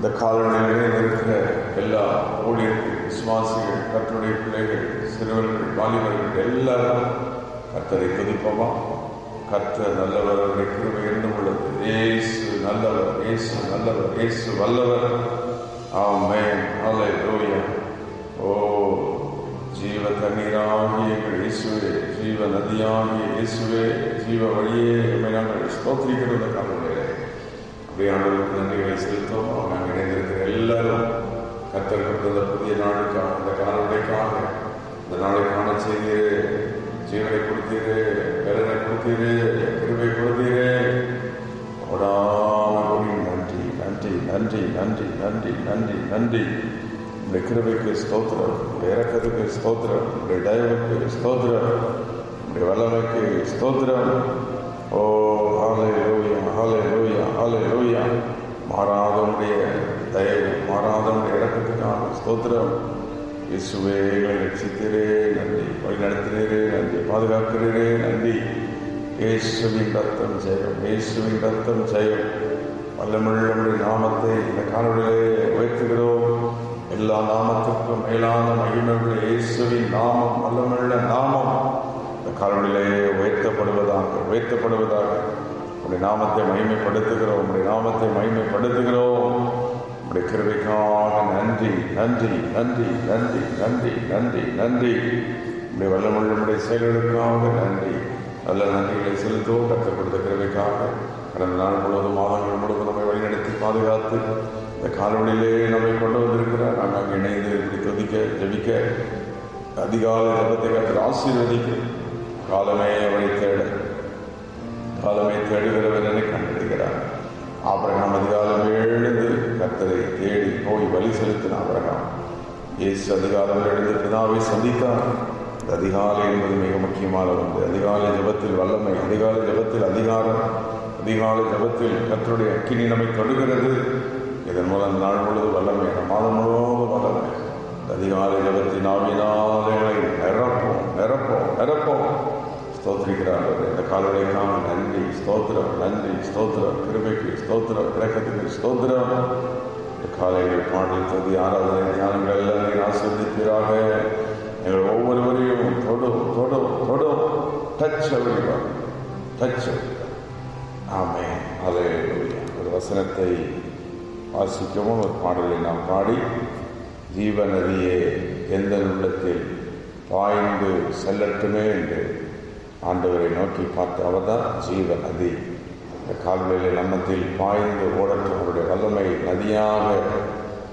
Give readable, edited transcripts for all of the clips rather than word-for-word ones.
இந்த காலநிலையிலே இருக்கிற எல்லா ஊழியர்கள், விசுவாசிகள், கர்த்தருடைய பிள்ளைகள், சிறுவர்கள், வாலிபர்கள் எல்லாரும் கர்த்தரை துதிப்போமா? கர்த்தர் நல்லவர், அவருடைய கிருபை என்றும் உள்ளது. இயேசு நல்லவர், இயேசு நல்லவர், இயேசு வல்லவர். ஆமென், ஹல்லேலூயா. ஓ ஜீவ தண்ணீராகிய எங்கள் இயேசுவே, ஜீவ நதியாகிய இயேசுவே, ஜீவ வழியே எம்மை நாங்கள் ஸ்தோத்திரிக்கிற இந்த காலநிலையிலே அப்படியே ஆண்டவருக்கு நன்றிகளை செலுத்தோம். நாங்கள் இணைந்திருக்கிற எல்லாரும் கர்த்தர் கொடுத்த புதிய நாளுக்காக, இந்த காலநிலைக்காக, இந்த நாளை காண செய்தீரே, ஜீவனை கொடுத்தீரே, பலனை கொடுத்தீரே, கிருபை கொடுத்தீரே. நன்றி நன்றி நன்றி நன்றி நன்றி நன்றி நன்றி. உடைய கிருபைக்கு ஸ்தோத்திரம், உடைய இரக்கத்துக்கு ஸ்தோத்திரம், உடைய தயவுக்கு ஸ்தோத்திரம், உடைய வல்லமைக்கு ஸ்தோத்திரம். ஓ ஹல்லேலூயா, ஹல்லேலூயா, ஹல்லேலூயா. மாறாதவனுடைய தயவு, மாறாதவனுடைய இரக்கத்துக்கான ஸ்தோத்திரம். இயேசுவே, எங்களை ரட்சித்தீரே நன்றி, வழி நடத்தினீரே நன்றி, பாதுகாக்கிறீரே நன்றி. இயேசுவின் ரத்தம் ஜெயம், இயேசுவின் ரத்தம் ஜெயம். வல்லமுள்ள நாமத்தை இந்த காணொலியிலே உயர்த்துகிறோம். எல்லா நாமத்திற்கும் மேலான மகிமையுள்ள இயேசுவின் நாமம், வல்லமுள்ள நாமம் இந்த காணொலியிலே உயர்த்தப்படுவதாக, உயர்த்தப்படுவதாக. உடைய நாமத்தை மகிமைப்படுத்துகிறோம், உடைய நாமத்தை மகிமைப்படுத்துகிறோம். உடைய கிருபைக்காக நன்றி நன்றி நன்றி நன்றி நன்றி நன்றி நன்றி. உடைய வல்லமுள்ள செயல்களுக்காக நன்றி, நல்ல நன்றிகளை செலுத்துவோம். கற்றுக் கொடுத்த கிருபைக்காக கடந்த நாள் முழுவதும், மாதங்கள் முழுவதும் நம்மை வழிநடத்தி பாதுகாத்து இந்த காலவழியிலே நம்மை கொண்டு வந்திருக்கிறார். நாங்கள் அங்கே இணைந்து இப்படி துதிக்க, ஜபிக்க, அதிகாலை ஜபத்தை கற்று ஆசீர்வதிக்க, காலமே அவனை தேட, காலமே தேடுகிறவனை கண்டெடுக்கிறார். ஆபிரகாம் அதிகாலம் எழுந்து கர்த்தரை தேடி போய் வழி செலுத்தின ஆபிரகாம். இயேசு அதிகாலம் எழுந்து பிதாவை சந்தித்தார். இந்த அதிகாலை என்பது மிக முக்கியமான ஒன்று. அதிகாலை ஜபத்தில் வல்லமை, அதிகாலை ஜபத்தில் அதிகாரம், அதிகாலை ஜபத்தில் கர்த்தருடைய அக்கினி நம்மை தொடுகிறது. இதன் மூலம் நாள் முழுவதும் வல்லமை, மாதம் முழுவதும் வல்லமை. அதிகாலை ஜபத்தின் ஆவியினாலே நிரப்போம் நிரப்போம் நிரப்போம். ஸ்தோத்திரிக்கிறார்கள். இந்த காலநிலைக்கான நன்றி, ஸ்தோத்திரம், நன்றி, ஸ்தோத்திரம், கிருபைக்கு ஸ்தோத்திரம், இரக்கத்துக்கு ஸ்தோத்திரம். இந்த காலையில் பாடல், தொகுதி, ஆராதனை, ஞானங்கள் எல்லாம் ஆசீர்வதிப்பீராக. எங்கள் ஒவ்வொருவரையும் தொடும் தொடும் தொடும். டச் அவர்கள், டச். ஆமென், ஹல்லேலூயா. ஒரு வசனத்தை வாசிக்கவும் ஒரு பாடலை நாம் பாடி, ஜீவ நதியே எந்த உள்ளத்தில் பாய்ந்து செல்லட்டுமே என்று ஆண்டவரை நோக்கி பார்த்து, அவர்தான் ஜீவ நதி. இந்த கால்வெளியில் நம்மத்தில் பாய்ந்து ஓடட்டும், அவருடைய வல்லமை நதியாக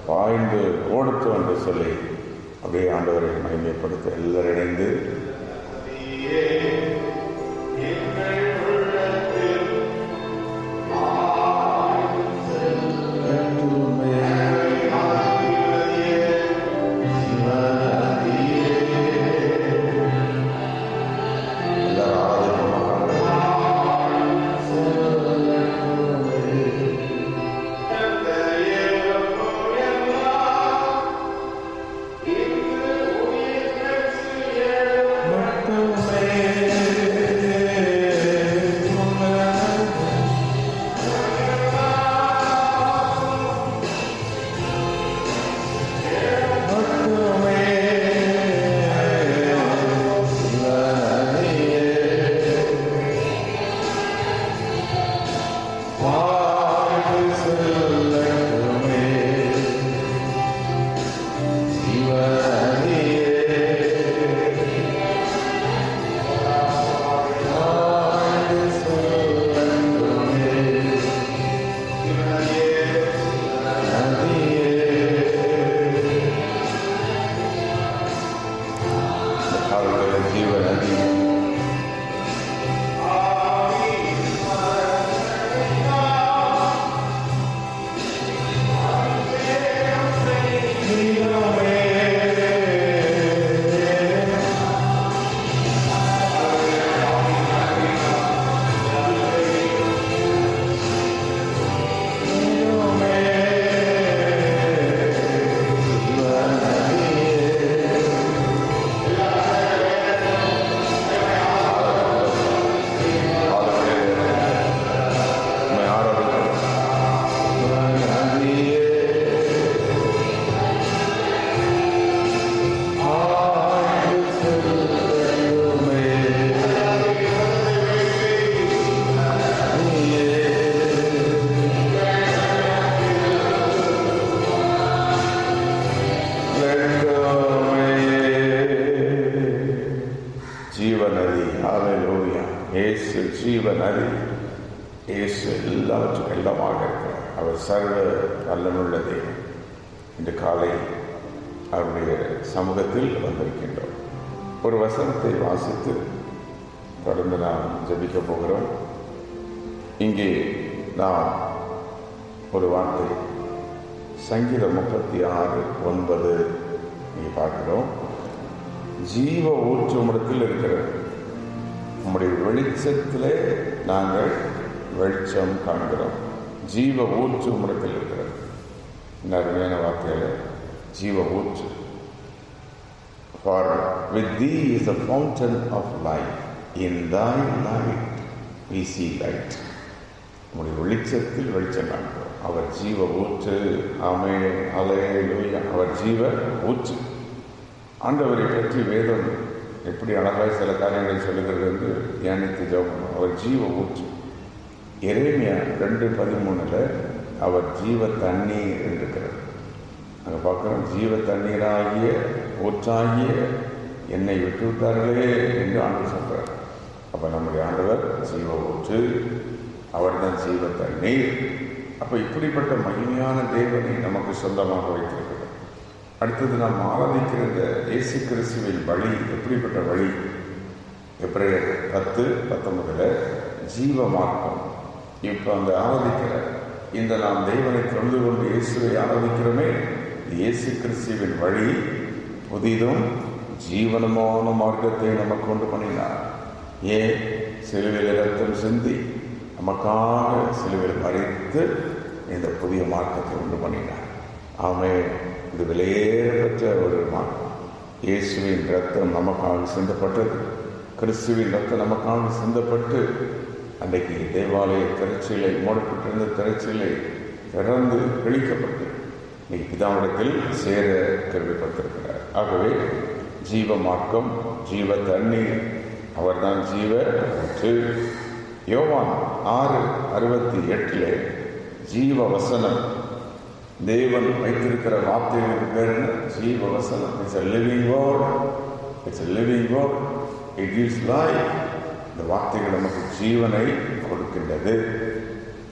பாய்ந்து ஓடட்டும் என்று சொல்லி அப்படியே ஆண்டவரை மகிமைப்படுத்த எல்லாரும் இணைந்து ஜீவ நதி. இயேசு எல்லாவற்றுக்கும் எல்லாமாக இருக்கிறார். அவர் சர்வ வல்லமுள்ள தேவன். இன்று காலை அவருடைய சமூகத்தில் வந்திருக்கின்றோம். ஒரு வசனத்தை வாசித்து தொடர்ந்து நாம் ஜெபிக்க போகிறோம். இங்கே நாம் ஒரு வார்த்தை சங்கீதம் 36:9 இங்கே பார்க்கிறோம். ஜீவ ஊற்று உம்மிடத்தில் இருக்கிறது, உம்முடைய வெளிச்சத்திலே நாங்கள் வெளிச்சம் காண்கிறோம். ஜீவ ஊற்று உம்மிடத்தில் இருக்கிறது. இந்த அருமையான வார்த்தையில் ஜீவ ஊற்று. For with thee is the fountain of life, in thy light we see light. உம்முடைய வெளிச்சத்தில் வெளிச்சம் காண்கிறோம். அவர் ஜீவ ஊற்று. ஆமென், அல்லேலூயா. அவர் ஜீவ ஊற்று. ஆண்டவரை பற்றி வேதம் எப்படி அழகாய் சில காரியங்களை சொல்லுகிறது என்று தியானித்து ஜெபம். அவர் ஜீவ ஊற்று. எரேமியா 2:13 அவர் ஜீவ தண்ணீர் இருக்கிறார். அங்கே பார்க்குறோம், ஜீவ தண்ணீராகிய ஊற்றாகிய என்னை விட்டு விட்டார்களே என்று ஆண்டவர் சொல்கிறார். அப்போ நம்முடைய ஆண்டவர் ஜீவ ஊற்று, அவர் தான் ஜீவ தண்ணீர். அப்போ இப்படிப்பட்ட மகிமையான தேவனை நமக்கு சொந்தமாக வைத்திருக்கிறார். அடுத்தது நாம் ஆராதிக்கிற இந்த இயேசு கிறிஸ்துவின் வழி எப்படிப்பட்ட வழி? எபிரேயர் 10:19 ஜீவ மார்க்கம். இப்போ அந்த ஆராதிக்கிற இந்த நாம் தேவனை தொழுது கொண்டு இயேசுவை ஆராதிக்கிறோமே, இயேசு கிறிஸ்துவின் வழி புதிதும் ஜீவனமான மார்க்கத்தை நமக்கு கொண்டு பண்ணினார். ஏன்? சிலுவையில் இரத்தம் சிந்தி நமக்காக சிலுவையில் மறித்து இந்த புதிய மார்க்கத்தை உண்டு பண்ணினார். ஆமென். இது விலையேறப்பட்ட ஒரு மார்க்கம். இயேசுவின் ரத்தம் நமக்காக சிந்தப்பட்டது. கிறிஸ்துவின் ரத்தம் நமக்காக சிந்தப்பட்டு அன்றைக்கு தேவாலய திரைச்சீலை, மூடப்பட்டிருந்த திரைச்சீலை திறந்து கிழிக்கப்பட்டு இன்னைக்கு பிதாவிடத்தில் சேர கேள்விப்பட்டிருக்கிறார். ஆகவே ஜீவ மார்க்கம், ஜீவ தண்ணீர், அவர்தான் ஜீவ ஊற்று. யோவான் 6:68 ஜீவ வசனம், தேவன் வைத்திருக்கிற வார்த்தைகளுக்கு பேர் என்ன? ஜீவ வசனம். It's a living word. It's a living word. It gives life. இந்த வார்த்தைகள் நமக்கு ஜீவனை கொடுக்கின்றது.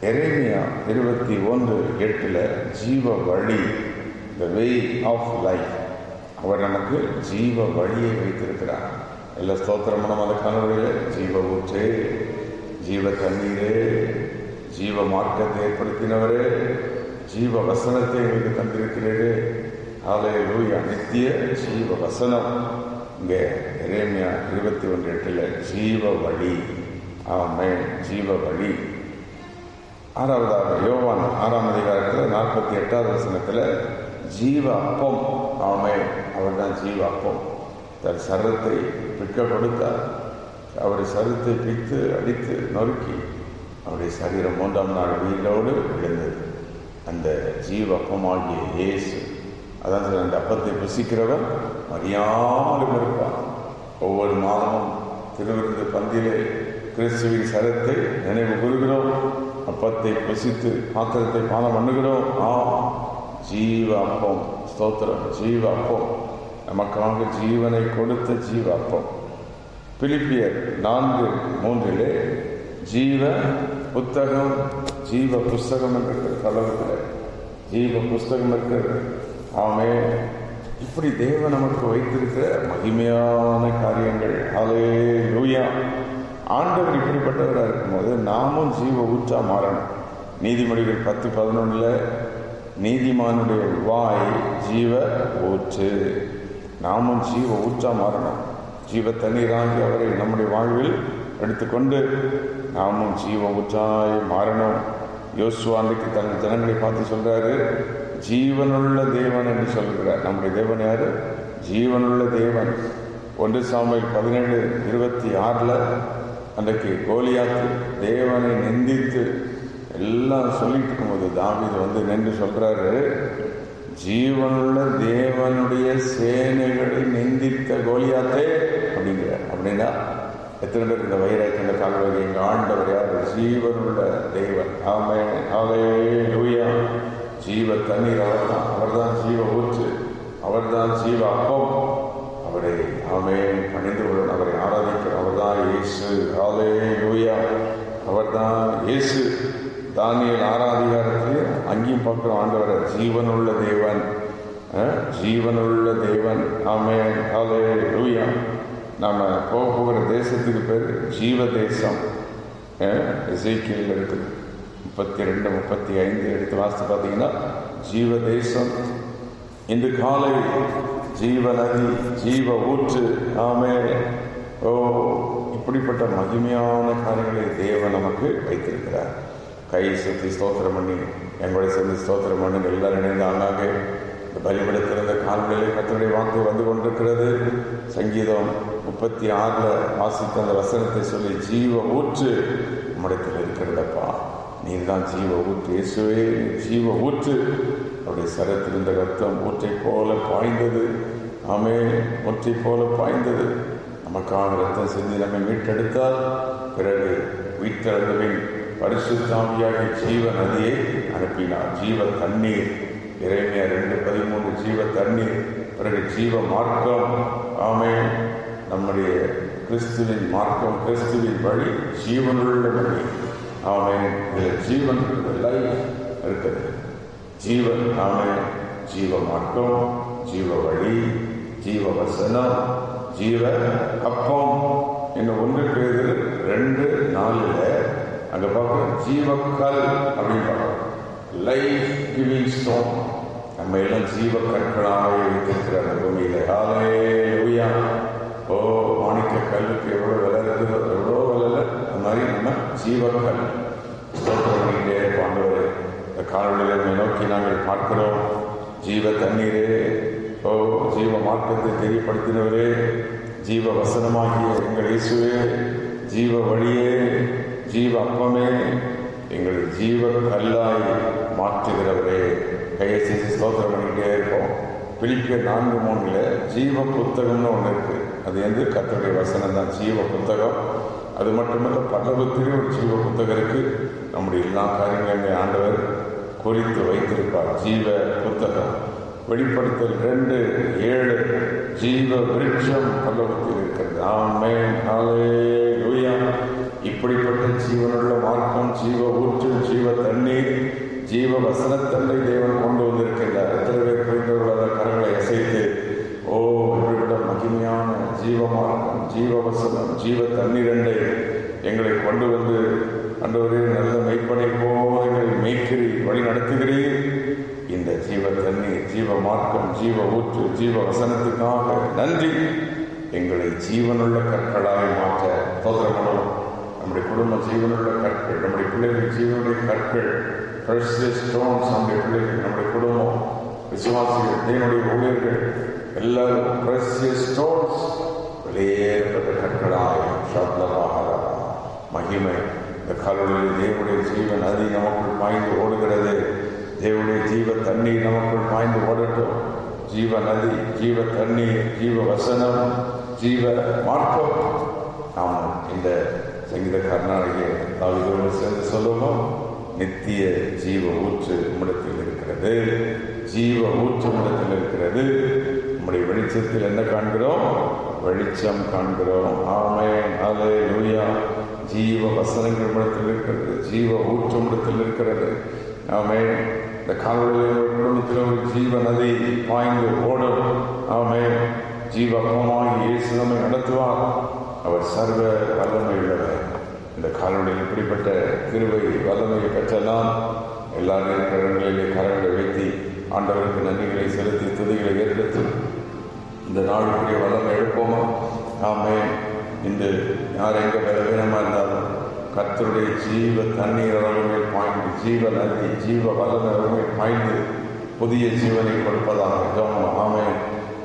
எரேமியா 21:8 ஜீவ வழி, the way of life. அவர் நமக்கு ஜீவ வழியை வைத்திருக்கிறார். எல்லா ஸ்தோத்திரமும் அந்த கனவுகளில் ஜீவ ஊற்றே, ஜீவ தண்ணீரே, ஜீவ மார்க்கத்தை ஏற்படுத்தினவரே, ஜீவ வசனத்தை எங்களுக்கு தந்திருக்கிறீரே. அல்லேலூயா. நித்திய ஜீவ வசனம். இங்கே எரேமியா 21:8 ஜீவ வழி. ஆமென், ஜீவ வழி. 6வதாக யோவான் 6:48 ஜீவ அப்பம். ஆமென், அவர் தான் ஜீவ அப்பம். தன் சரத்தை பிற்க கொடுத்தார். அவருடைய சரத்தை பித்து அடித்து நொறுக்கி அவருடைய சரீரம் 3ஆம் நாள் உயிரோடு விழுந்தது. அந்த ஜீவ அப்பமாகிய இயேசு. அதான் சார், அந்த அப்பத்தை புசிக்கிறவன் அறியாமலும் இருப்பான். ஒவ்வொரு மாதமும் திருவிருந்து பந்தியிலே கிறிஸ்துவின் சரத்தை நினைவு கூறுகிறோம். அப்பத்தை புசித்து பாத்திரத்தை பானம் பண்ணுகிறோம். ஜீவ அப்பம். ஸ்தோத்திரம். ஜீவ அப்பம், நமக்காக ஜீவனை கொடுத்த ஜீவ அப்பம். பிலிப்பியர் 4:3 ஜீவ புத்தகம், ஜீவ புஸ்தகம் இருக்கிற கலவத்தில் ஜீவ புஸ்தகம் இருக்கிறது. ஆமென். இப்படி தேவன் நமக்கு வைத்திருக்கிற மகிமையான காரியங்கள். அல்லேலூயா. ஆண்டவர் இப்படிப்பட்டவராக இருக்கும்போது நாமும் ஜீவ ஊற்றா மாறணும். நீதிமொழிகள் 10:11 நீதிமானுடைய வாய் ஜீவ ஊற்று. நாமும் ஜீவ ஊற்றா மாறணும். ஜீவ தண்ணீராகி அவரை நம்முடைய வாழ்வில் எடுத்துக்கொண்டு நாமும் ஜீவ ஊற்றாய் மாறணும். யோசுவா அன்றைக்கு தங்கள் ஜனங்களை பார்த்து சொல்றாரு, ஜீவனுள்ள தேவன் என்று சொல்கிறார். நம்முடைய தேவன் யாரு? ஜீவனுள்ள தேவன். 1 சாமுவேல் 17:26 அன்றைக்கு கோலியாத்து தேவனை நிந்தித்து எல்லாம் சொல்லிட்டு இருக்கும்போது தாவீது நின்று சொல்றாரு, ஜீவனுள்ள தேவனுடைய சேனைகளை நிந்தித்த கோலியாத்தே அப்படிங்கிறார். அப்படின்னா எத்தனை பேருக்கு இந்த வைராக்கிய இந்த கால்வகை எங்க ஆண்டவர் யார்? ஜீவனுள்ள தேவன். ஆமென், அல்லேலூயா. ஜீவ தண்ணீர் அவர்தான். அவர்தான் ஜீவ ஊற்று. அவர்தான் ஜீவ அப்பம். அவரை ஆமென் பணிந்து அவரை ஆராதிக்கிற அவர்தான் இயேசு. அல்லேலூயா. அவர் தான் இயேசு. தானியேல் 6ஆம் அதிகாரத்திலே அங்கேயும் பார்க்கிறோம் ஆண்டவரை ஜீவனுள்ள தேவன், ஜீவனுள்ள தேவன். ஆமென், ஹல்லேலூயா. நாம் போகிற தேசத்துக்கு பேர் ஜீவ தேசம். எசேக்கியேல் இருக்குது 32, 35 எடுத்து வாசித்து பார்த்தீங்கன்னா ஜீவ தேசம். இன்று காலை ஜீவ நதி, ஜீவ ஊற்று. ஆமென். ஓ, இப்படிப்பட்ட மகிமையான காரியங்களை தேவன் நமக்கு வைத்திருக்கிறார். கை சுற்றி ஸ்தோத்திரம் பண்ணி, எங்களுடைய சேர்ந்து ஸ்தோத்திரம் பண்ணி எல்லாரும் இணைந்து ஆனாங்க. இந்த பலிபடத்திலிருந்த கால்களிலே கர்த்தருடைய வார்த்தை வந்து கொண்டிருக்கிறது. சங்கீதம் 36 வாசித்த அந்த வசனத்தை சொல்லி, ஜீவ ஊற்று நம்மிடத்தில் இருக்கிறதப்பா, நீர் தான் ஜீவ ஊற்று, இயேசுவே ஜீவ ஊற்று. அவருடைய சரத்திலிருந்த ரத்தம் ஊற்றை போல பாய்ந்தது. ஆமென், ஊற்றை போல பாய்ந்தது. நமக்கான ரத்தம் சிந்தி நம்மை மீட்டெடுத்தால் பிறகு வீட்டளவின் பரிசுத்த ஆவியாகிய ஜீவ நதியை அனுப்பினார். ஜீவ தண்ணீர், எரேமியா 2:13, ஜீவ தண்ணீர். பிறகு ஜீவ மார்க்கம். ஆமென், நம்முடைய கிறிஸ்துவின் மார்க்கம், கிறிஸ்துவின் வழி, ஜீவனுள்ள வழி. ஆமென், இதில் ஜீவன் லைஃப் இருக்குது. ஜீவன். ஆமென், ஜீவ மார்க்கம், ஜீவ வழி, ஜீவ வசனம், ஜீவ அப்பம். இன்னும் 1 பேதுரு 2:4 அங்கே பார்க்குறோம் ஜீவக்கல் அப்படின்னு பார்க்குறோம். Life giving stone. நம்ம எல்லாம் ஜீவ கற்களாக வைத்திருக்கிற அந்த பூமியில். ஹல்லேலூயா. ஓ, மாணிக்க கல்லுக்கு எவ்வளோ விலை இருக்குதோ, எவ்வளோ விலை, அந்த மாதிரி நம்ம ஜீவக்கல். ஸ்தோத்திரம் பண்ணிக்கிட்டே ஆண்டவரே, இந்த காலவெளியை நோக்கி நாங்கள் பார்க்கிறோம். ஜீவ தண்ணீரே, ஓ ஜீவ மார்க்கத்தை தெரியப்படுத்தினவரே, ஜீவ வசனமாகிய எங்கள் இயேசுவே, ஜீவ வழியே, ஜீவ அப்பமே, எங்கள் ஜீவ கல்லாய் மாற்றுகிறவரே, கையை செய்து ஸ்தோத்திரம் பண்ணிக்கிட்டே இருப்போம். பிலிப்பியர் 4:3 ஜீவ புத்தகம்னு ஒன்று இருக்குது. அது வந்து கர்த்தருடைய வசனம் தான் ஜீவ புத்தகம். அது மட்டுமல்ல, பரலோகத்திலே ஒரு ஜீவ புத்தகம் இருக்குது. நம்முடைய எல்லா காரியங்களையும் ஆண்டவர் குறித்து வைத்திருப்பார். ஜீவ புத்தகம். வெளிப்படுத்தல் 2:7 ஜீவ விருட்சம் பரலோகத்தில் இருக்கிறது. ஆமென், ஹல்லேலூயா. இப்படிப்பட்ட ஜீவனுள்ள மார்க்கம், ஜீவ ஊற்று, ஜீவ தண்ணீர், ஜீவ வசனத்தன்னை தேவன் கொண்டு வந்திருக்கின்றார். எத்தனை பேர் புரிந்தவர்களாக கரங்களை அசைத்து, ஓ இப்படிப்பட்ட மகிமையான ஜீவ மார்க்கம், ஜீவ வசனம், ஜீவ தண்ணீர் எங்களை கொண்டு வந்து ஆண்டவரே நல்ல மெய்ப்பனை போல எங்களை மேய்க்கிறீர், வழி நடத்துகிறீர். இந்த ஜீவ தண்ணீர், ஜீவ மார்க்கம், ஜீவ ஊற்று, ஜீவ வசனத்துக்காக நன்றி. எங்களை ஜீவனுள்ள கற்களாய் மாற்ற தோற்றப்படும். நம்முடைய குடும்ப ஜீவனுள்ள கற்கள், நம்முடைய பிள்ளைகள் ஜீவனுடைய கற்கள், precious stones. நம்முடைய பிள்ளைகள், நம்முடைய குடும்பம், விசுவாசிகள், தேவனுடைய ஊழியர்கள் எல்லாரும் precious stones, வெளியேறப்பட்ட கற்களாய் மகிமை. இந்த காலவெளியில் தேவனுடைய ஜீவ நதி நமக்குள் பாய்ந்து ஓடுகிறது. தேவனுடைய ஜீவ தண்ணீர் நமக்குள் பாய்ந்து ஓடட்டும். ஜீவ நதி, ஜீவ தண்ணீர், ஜீவ வசனம், ஜீவ மார்க்கம். நாம் இந்த சங்கீதக்காரனாகிய தாவீதோடு சேர்ந்து சொல்லுவோம், நித்திய ஜீவ ஊற்று உம்மிடத்தில் இருக்கிறது, ஜீவ ஊற்று உம்மிடத்தில் இருக்கிறது. நம்முடைய வெளிச்சத்தில் என்ன காண்கிறோம்? வெளிச்சம் காண்கிறோம். ஆமென், ஹல்லேலூயா. ஜீவ வசனங்கள் உம்மிடத்தில் இருக்கிறது, ஜீவ ஊற்று உம்மிடத்தில் இருக்கிறது. ஆமென். இந்த காலவெளியில் குடும்பத்தில் ஒரு ஜீவ நதி பாய்ந்து ஓடும். ஆமென். ஜீவ அப்பமாகி இயேசு நம்மை நடத்துவார். அவர் சர்வ வல்லமை உள்ளவர். இந்த காலவெளியில் இப்படிப்பட்ட கிருபை வல்லமையை பெற்றெல்லாம் எல்லாரும் கரங்களிலே கரங்களை வைத்து ஆண்டவருக்கு நன்றிகளை செலுத்தி துதிகளை ஏற்படுத்தி இந்த நாளுக்குரிய வல்லமை எடுப்போமா? ஆமென். இந்த யார் எங்கே பலவீனமாக இருந்தாலும் கர்த்தருடைய ஜீவ தண்ணீர் அவர்கள் பாய்ந்து, ஜீவ நதி, ஜீவ வல்லமை அவர்கள் பாய்ந்து புதிய ஜீவனை கொடுப்பதாக ஜெபம். ஆமென்.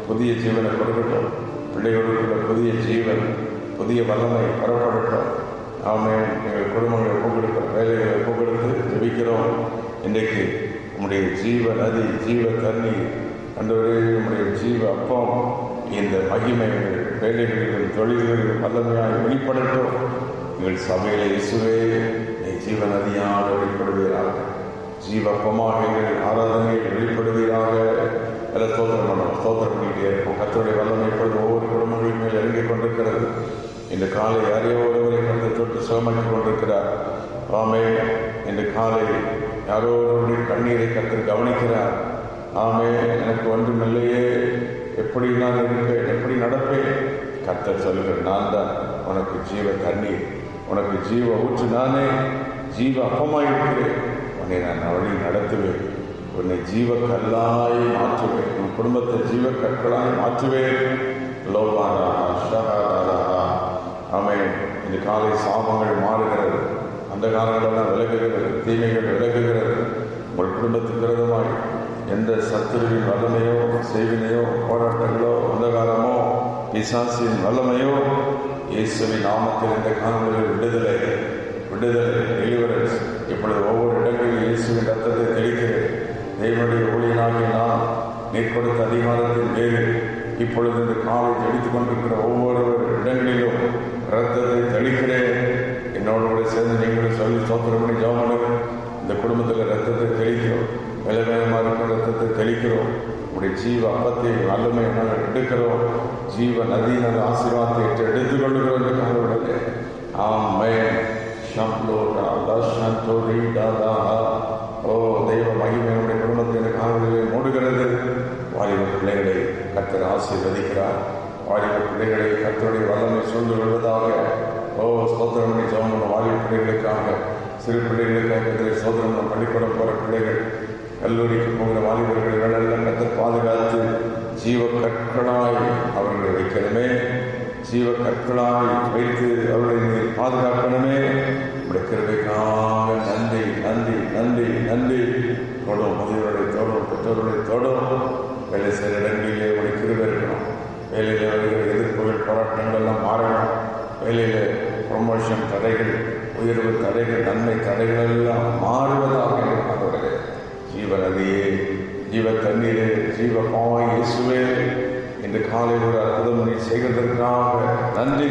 புதிய ஜீவனை கொடுக்கட்டும். பிள்ளைகளுக்குள்ள புதிய ஜீவன், புதிய வல்லமை பரப்படட்டும். ஆமென். எங்கள் குடும்பங்களை ஒப்புக்கொடுக்க, வேலைகளை ஒப்புக்கொடுத்து ஜெபிக்கிறோம். இன்றைக்கு நம்முடைய ஜீவ நதி, ஜீவ தண்ணீர், ஆண்டவரே நம்முடைய ஜீவ அப்பம் இந்த மகிமை வேலைகளிலும் தொழில்களிலும் வல்லமையாக வெளிப்படட்டும். எங்கள் சபையில இயேசுவே நீ ஜீவ நதியாக வெளிப்படுவீராக, ஜீவப்பமாக எங்கள் ஆராதனையில் வெளிப்படுவீராக. ஸ்தோத்திரம் பண்ணிக்கிட்டே இருப்போம். கர்த்தருடைய வல்லமை இப்பொழுது ஒவ்வொரு குடும்பங்களின் மேல் இறங்கிக் கொண்டிருக்கிறது. இந்த காலை யாரையோ ஒருவரை கருத்து தொட்டு சுகமாக்கி கொண்டிருக்கிறார். ஆமே. இந்த காலை யாரோ ஒருவருடைய கண்ணீரை கருத்து கவனிக்கிறார். ஆமே. எனக்கு ஒன்றுமில்லையே, எப்படி நான் இருப்பேன், எப்படி நடப்பேன்? கர்த்தர் சொல்லுகிறேன், நான் தான் உனக்கு ஜீவ தண்ணீர், உனக்கு ஜீவ ஊற்று, நானே ஜீவ அப்பமாயிருக்கிறேன். உன்னை நான் வழி நடத்துவேன், உன்னை ஜீவ கல்லாய் மாற்றுவேன், உன் குடும்பத்தை ஜீவ கற்களாய் மாற்றுவேன். லோபாரா ஷஹாரா. ஆமே. இந்த காலை சாபங்கள் மாறுகிறது, அந்த காலங்களெல்லாம் விலகுகிறது, தீமைகள் விலகுகிறது. உங்கள் குடும்பத்துக்கு விரோதமாய் எந்த சத்துருவின் வல்லமையோ செய்வினையோ போராட்டங்களோ அந்த காலமோ பிசாசின் வல்லமையோ இயேசுவின் நாமத்தில் இந்த காலங்களில் விடுதலை டெலிவரன்ஸ். இப்பொழுது ஒவ்வொரு இடங்களில் இயேசுவின் ரத்தத்தை தெளிக்கிறேன். தேவனுடைய ஊழியனாகிய நான் நீர் கொடுத்த அதிகாரத்தின் பேரு இப்பொழுது இந்த காலை தெளித்துக் கொண்டிருக்கிற ஒவ்வொரு இடங்களிலும் ரத்தத்தை தெளிக்கிறேன். என்னோட கூட சேர்ந்து நீங்களும் சொல்லி சோத்திரம் பண்ணி ஜெபம். இந்த குடும்பத்தில் ரத்தத்தை தெளிக்கிறோம், விலவேகமாக இருக்கிற ரத்தத்தை தெளிக்கிறோம். உடைய ஜீவ அப்பத்தை வல்லமை நாங்கள் எடுக்கிறோம், ஜீவ நதியின் ஆசீர்வாதத்தை எடுத்துக் கொள்ளுகிறோம் என்று காலவிடலே. ஆமென். ஓ தெய்வ மகிமையுடைய குடும்பத்தின் காலங்களிலே மூடுகிறது. வாலிப பிள்ளைகளை கர்த்தர் ஆசீர்வதிக்கிறார். வாலிப பிள்ளைகளை கர்த்தருடைய வல்லமை சூழ்ந்து கொள்வதாக. ஓ சோதரம் பண்ணி ஜெபம். வாலிப பிள்ளைகளுக்காக, சிறு பிள்ளைகளுக்காக கர்த்தரை சோதரம் பள்ளிக்கூடம் போகிற பிள்ளைகள், கல்லூரிக்கு போகிற வாலிபர்கள் இவர்களெல்லாம் கர்த்தர் பாதுகாத்து ஜீவ கற்களாய் அவர்களை வைக்கணுமே, ஜீவ கற்களாய் வைத்து அவர்களை பாதுகாக்கணுமே. உடைய கிருபைக்காக நன்றி நன்றி நன்றி நன்றி. தொடும் முதியோருடைய தோடும், பெற்றோருடைய தோடும். வேலை செய்கிற இடங்களிலே உடைய கிருபை இருக்கணும். வேலையில் வருகிற எதிர்ப்புகள் போராட்டங்கள் எல்லாம் மாறணும். வேலையில் ப்ரொமோஷன் தடைகள், உயர்வு தடைகள், நன்மை தடைகள் எல்லாம் மாறுவதாக அவர்களே. ஜீவ நதியே, ஜீவ தண்ணீரே, ஜீவ பாவாய் இயேசுவே, இந்த காலையில் ஒரு அற்புதம் நீ செய்வதற்காக நன்றி.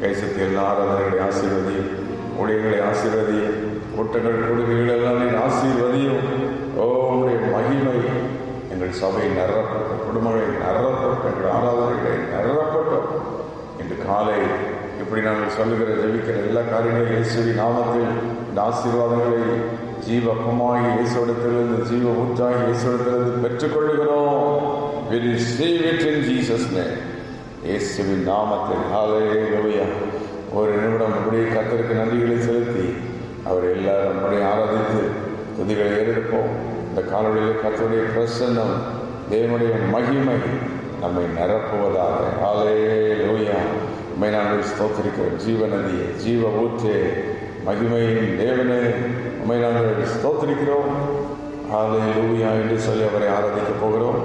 கைசத்தில் எல்லா ஆராதனைகளை ஆசீர்வதியும், ஊழியர்களை ஆசீர்வதியும், கூட்டங்கள் கொடுக்கைகள் எல்லாம் நீ ஆசீர்வதியும். ஓ உடைய மகிமை எங்கள் சபை நிறப்பட்ட, குடும்பங்களை நிறப்பட்ட, எங்கள் ஆராதனைகளை நிறப்பட்டோம். இன்று காலை இப்படி நாங்கள் சொல்லுகிற ஜெபிக்கிற எல்லா காரியங்களையும் இயேசுவின் நாமத்தில் இந்த ஆசீர்வாதங்களை ஜீவ அப்பமாகி இயேசுவிடத்திலிருந்து, ஜீவ ஊற்றாகி இயேசுவிடத்திலிருந்து பெற்றுக்கொள்ளுகிறோம். We receive it in Jesus' name. இயேசுவின் நாமத்தில். ஹல்லேலூயா. ஒரு நிமிடம் நம்முடைய கர்த்தருக்கு நன்றிகளை செலுத்தி அவர் எல்லாரும் நம்முடைய ஆராதித்து துதிகளை ஏறெடுப்போம். இந்த காலவெளியில் கர்த்தருடைய பிரசன்னம், தேவனுடைய மகிமை நம்மை நிரப்புவதாக. ஹல்லேலூயா. உம்மை நாங்கள் ஸ்தோத்திரிக்கிறோம். ஜீவ நதியே, ஜீவ ஊற்றே, மகிமையின் தேவனே, உம்மை நாங்கள் ஸ்தோத்திரிக்கிறோம். ஹல்லேலூயா என்று சொல்லி அவரை ஆராதிக்க போகிறோம்.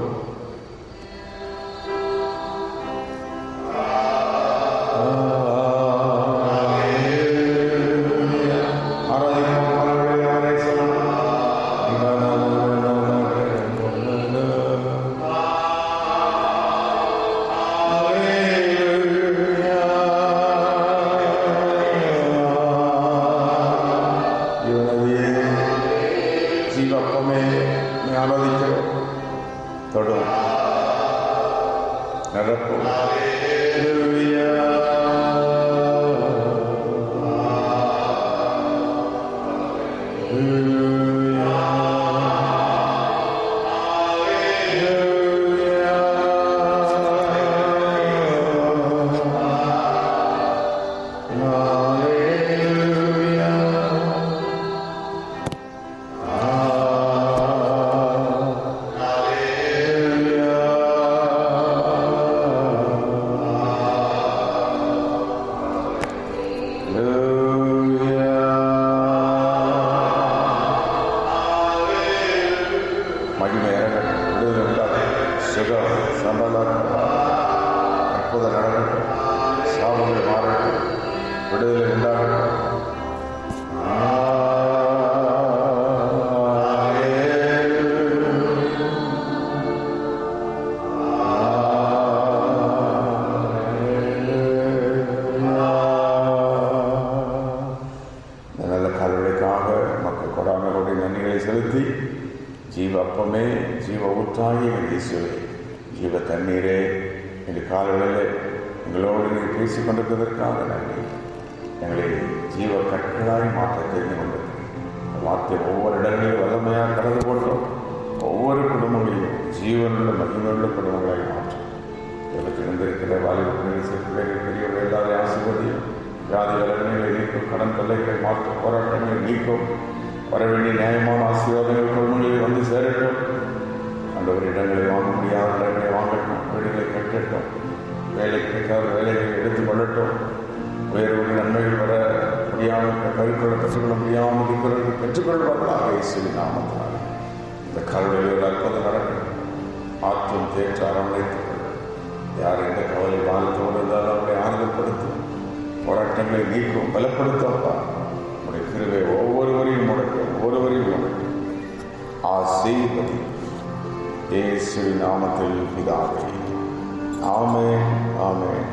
ஜீவ அப்பமே, ஜீவ ஊற்றாகி இயேசுவே, ஜீவ தண்ணீரே, இந்த காலையில் எங்களோடு நீர் பேசிக் கொண்டிருப்பதற்காக நன்றி. எங்களை ஜீவ கற்களாய் மாற்ற தெரிந்து கொண்டிருக்கிறேன். வார்த்தை ஒவ்வொரு இடங்களிலும் வல்லமையாக கடந்து கொண்டோம். ஒவ்வொரு குடும்பங்களையும் ஜீவனுள்ள மகிமையுள்ள குடும்பங்களாய் மாற்றும். இதற்கு இருந்திருக்கிற வாலிபர்கள், சிறுபிள்ளைகள், பெரியவர்கள் எல்லாரையும் ஆசீர்வதியும். வியாதி வளர்களை நீக்கும், கடன் தொல்லைகளை மாற்றும், போராட்டங்களை நீக்கும். வர வேண்டிய நியாயமான ஆசீர்வாதங்கள் குடும்பங்களில் வந்து சேரட்டும். அந்த ஒரு இடங்களை வாங்க முடியாத இடங்களை வாங்கட்டும், வீடுகளை கட்டட்டும், வேலை கிடைக்காத வேலைகளை எடுத்துக் கொள்ளட்டும். வேறு ஒரு நன்மைகள் வர முடியாமல் கருக்கொள்ள பெற்றுக்கொள்ள முடியாமல் இருக்கிறவர்கள் பெற்றுக்கொள்வார்களாக இயேசுவின் நாமத்தினால் இந்த கருணையில் அற்புதம் நடக்கும். ஆற்றும் தேற்ற அரவணைத்துக் கொள்ளும். யார் எந்த கவலை வாழ்த்தோடு இருந்தாலும் அவரை ஆறுதல்படுத்தும், போராட்டங்களை நீக்கும், பலப்படுத்தப்பா. உடைய கிருபை ஒவ்வொருவரையும் முடக்கும், ஒவ்வொருவரையும் முடக்கும். ஆசீர்வதி இயேசுவின் நாமத்தில் பிதாவே. ஆமென், ஆமென்.